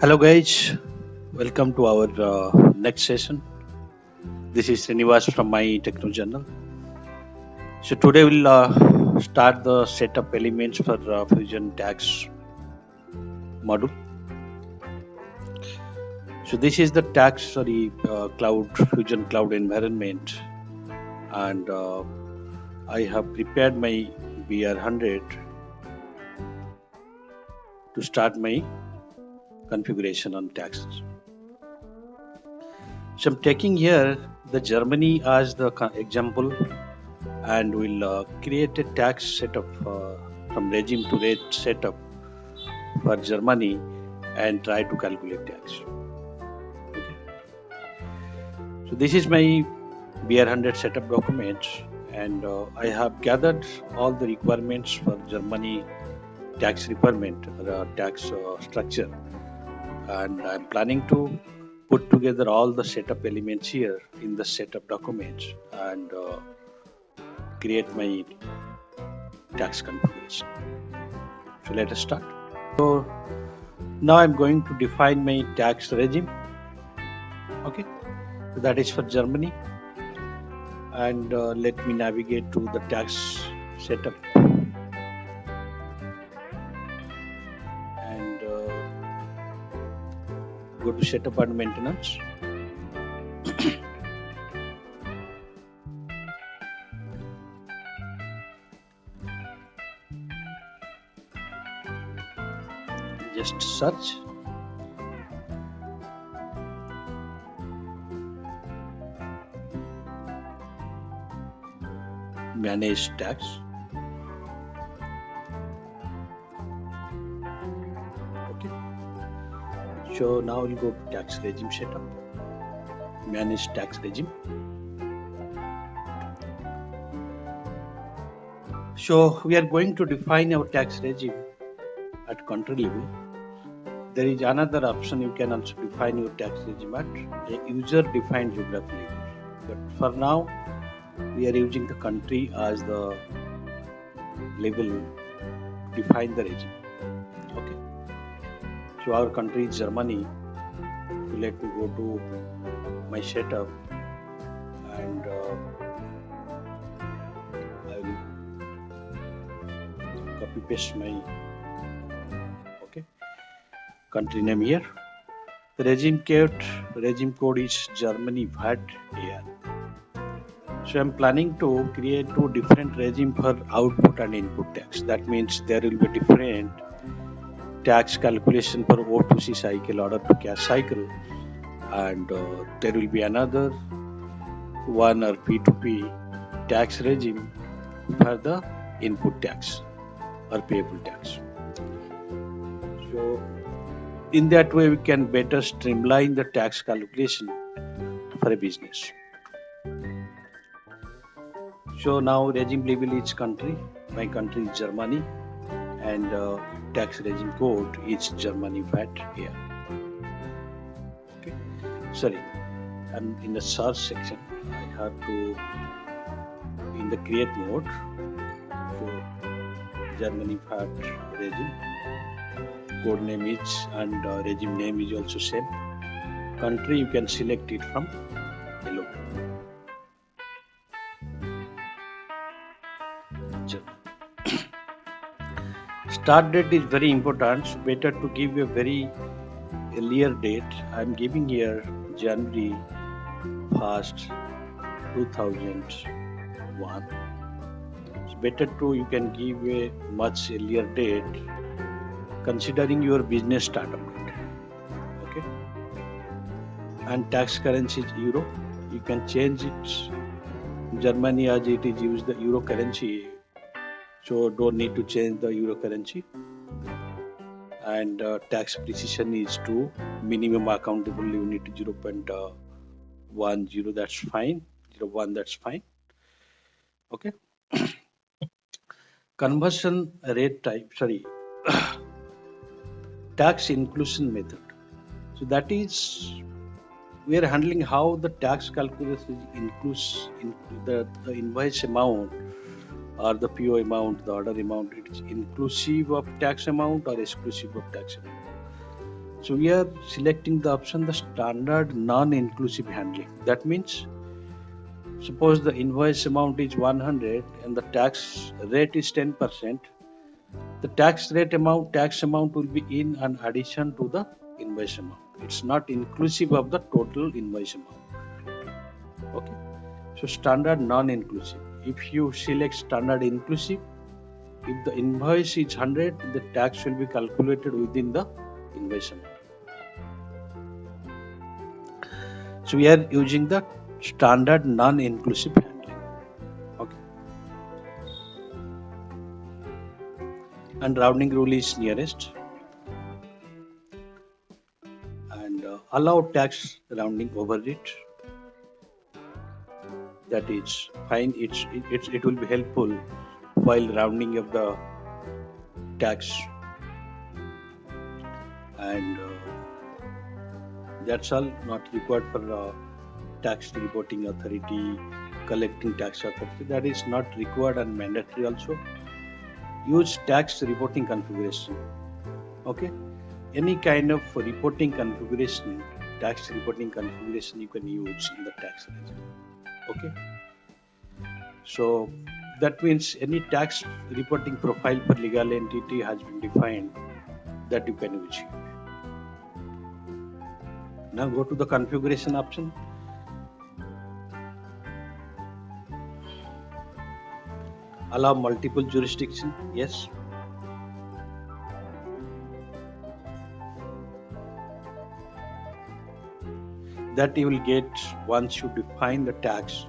Hello, guys. Welcome to our next session. This is Srinivas from my Techno Journal. So today we'll start the setup elements for Fusion Tags module. So this is the cloud Fusion Cloud environment, and I have prepared my VR100 to start my configuration on tags. So I'm taking here the Germany as the example, and we'll create a tax setup from regime to rate setup for Germany and try to calculate tax. Okay. So this is my BR100 setup document, and I have gathered all the requirements for Germany tax requirement, tax structure, and I'm planning to put together all the setup elements here in the setup documents and create my tax configuration. So let us start. So now I'm going to define my tax regime. Okay, so that is for Germany, and let me navigate to the tax setup and go to setup and maintenance. Just search. Manage tax. Okay. So now we'll go to tax regime setup. Manage tax regime. So we are going to define our tax regime at country level. There is another option, you can also define your tax regime at a user defined geography level. But for now, we are using the country as the level to define the regime. Okay. So our country is Germany. So let me go to my setup and I will copy paste my country name here. The regime code is Germany VAT AR. So I'm planning to create two different regime for output and input tax. That means there will be different tax calculation for O2C cycle, order to cash cycle, and there will be another one or P2P tax regime for the input tax or payable tax. So in that way, we can better streamline the tax calculation for a business. So now regime level is country. My country is Germany, and tax regime code is Germany VAT here. Okay, sorry, and in the search section, I have to in the create mode. So Germany VAT regime. Code name is and regime name is also same. Country you can select it from below. Start date is very important, so better to give a very earlier date. I am giving here January 1st 2001. It's better to you can give a much earlier date considering your business startup date. Okay, and tax currency is euro. You can change it Germany as it is used the euro currency, so don't need to change the euro currency. And tax precision is 2, minimum accountable unit 0.10, that's fine, 0.1 that's fine. Okay. Conversion rate type, tax inclusion method. So that is we are handling how the tax calculation includes the invoice amount or the PO amount, the order amount, it is inclusive of tax amount or exclusive of tax amount. So we are selecting the option, the standard non-inclusive handling. That means suppose the invoice amount is 100 and the tax rate is 10%. The tax amount will be in an addition to the invoice amount. It's not inclusive of the total invoice amount. Okay. So standard non-inclusive. If you select standard inclusive, if the invoice is 100, the tax will be calculated within the invoice amount. So we are using the standard non-inclusive handling. Okay. And rounding rule is nearest. And allow tax rounding over it. That is fine. It will be helpful while rounding of the tax. And that's all, not required for tax reporting authority, collecting tax authority. That is not required and mandatory also. Use tax reporting configuration. Okay, any kind of reporting configuration, tax reporting configuration you can use in the tax regime. Okay, so that means any tax reporting profile for legal entity has been defined that you can use. Now go to the configuration option. Allow multiple jurisdiction, yes. That you will get once you define the tax,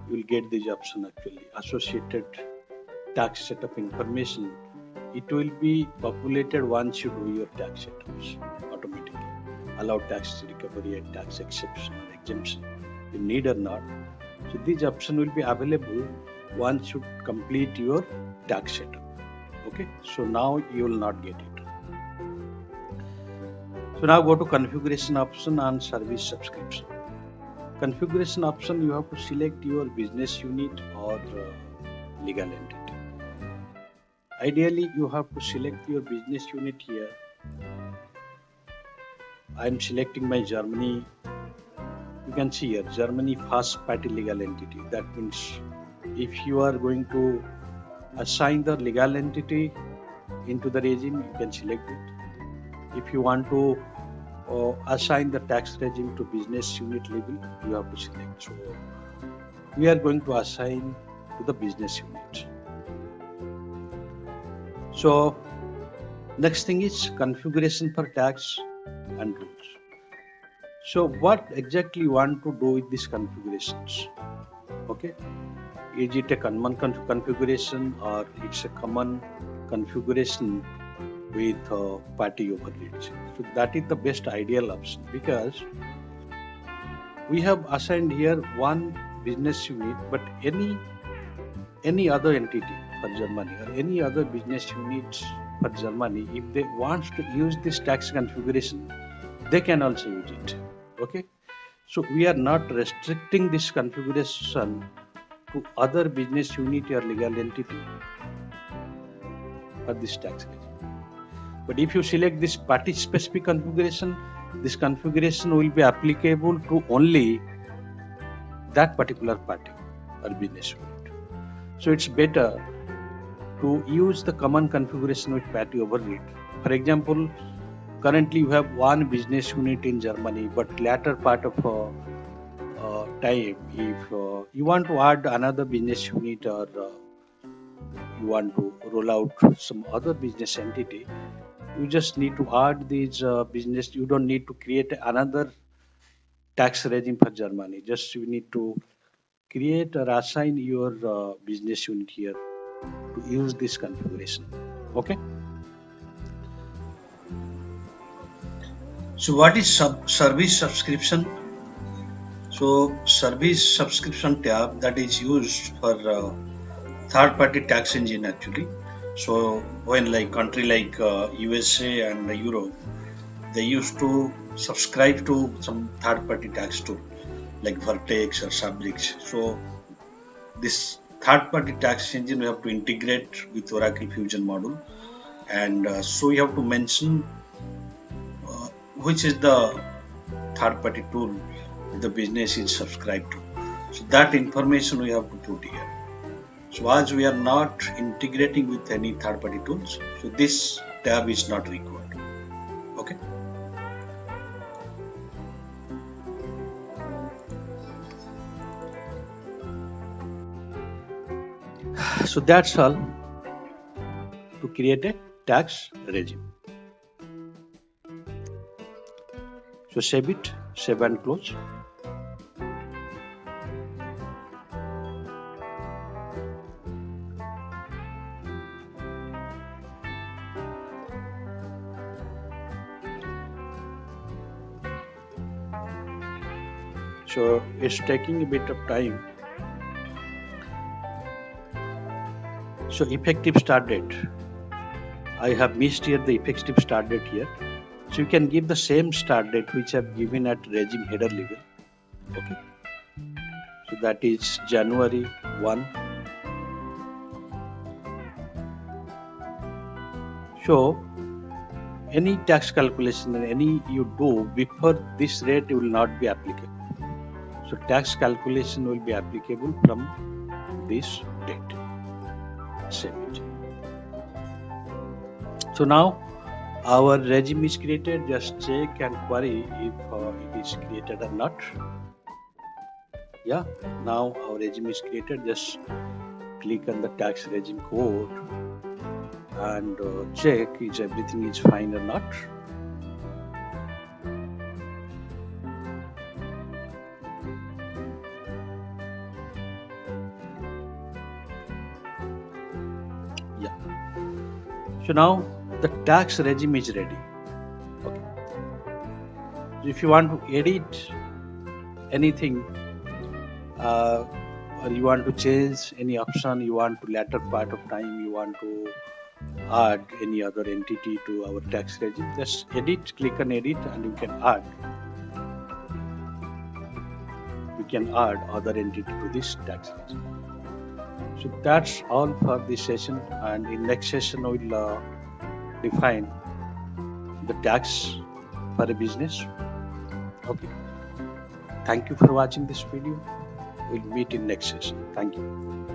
you will get this option actually, associated tax setup information. It will be populated once you do your tax setups automatically. Allow tax recovery and tax exception or exemption, you need or not. So this option will be available once you complete your tax setup. Okay, so now you will not get it. So now go to configuration option and service subscription. Configuration option, you have to select your business unit or legal entity. Ideally, you have to select your business unit here. I am selecting my Germany. You can see here Germany first party legal entity. That means if you are going to assign the legal entity into the regime, you can select it. If you want to assign the tax regime to business unit level, you have to select. So we are going to assign to the business unit. So next thing is configuration for tax and rules. So what exactly you want to do with these configurations? Okay, is it a common configuration or it's a common configuration with party overrides? So that is the best ideal option, because we have assigned here one business unit, but any other entity for Germany or any other business units for Germany, if they want to use this tax configuration, they can also use it. Okay, so we are not restricting this configuration to other business unit or legal entity for this tax regime. But if you select this party specific configuration, this configuration will be applicable to only that particular party or business unit. So it's better to use the common configuration with party override. For example, currently you have one business unit in Germany, but latter part of time, if you want to add another business unit or you want to roll out some other business entity, you just need to add these business. You don't need to create another tax regime for Germany. Just you need to create or assign your business unit here to use this configuration. Okay. So what is service subscription? So service subscription tab that is used for third-party tax engine actually. So when like country like USA and Europe, they used to subscribe to some third-party tax tool like Vertex or Subrix. So this third-party tax engine we have to integrate with Oracle Fusion module, and so you have to mention which is the third party tool the business is subscribed to. So that information we have to put here. So as we are not integrating with any third party tools, so this tab is not required. Okay. So that's all to create a tax regime. So save it, save and close. So it's taking a bit of time. So effective start date. I have missed here the effective start date here. So you can give the same start date which I have given at regime header level. Okay. So that is January 1. So any tax calculation and any you do before this rate will not be applicable. So tax calculation will be applicable from this date. Save it. So now our regime is created. Just check and query if it is created or not. Yeah, now our regime is created. Just click on the tax regime code and check if everything is fine or not. Yeah. So now the tax regime is ready. Okay. So if you want to edit anything or you want to change any option, you want to later part of time, you want to add any other entity to our tax regime, just edit, click on edit and you can add. You can add other entity to this tax regime. So that's all for this session, and in next session we'll define the tax for a business. Okay. Thank you for watching this video. We'll meet in next session. Thank you.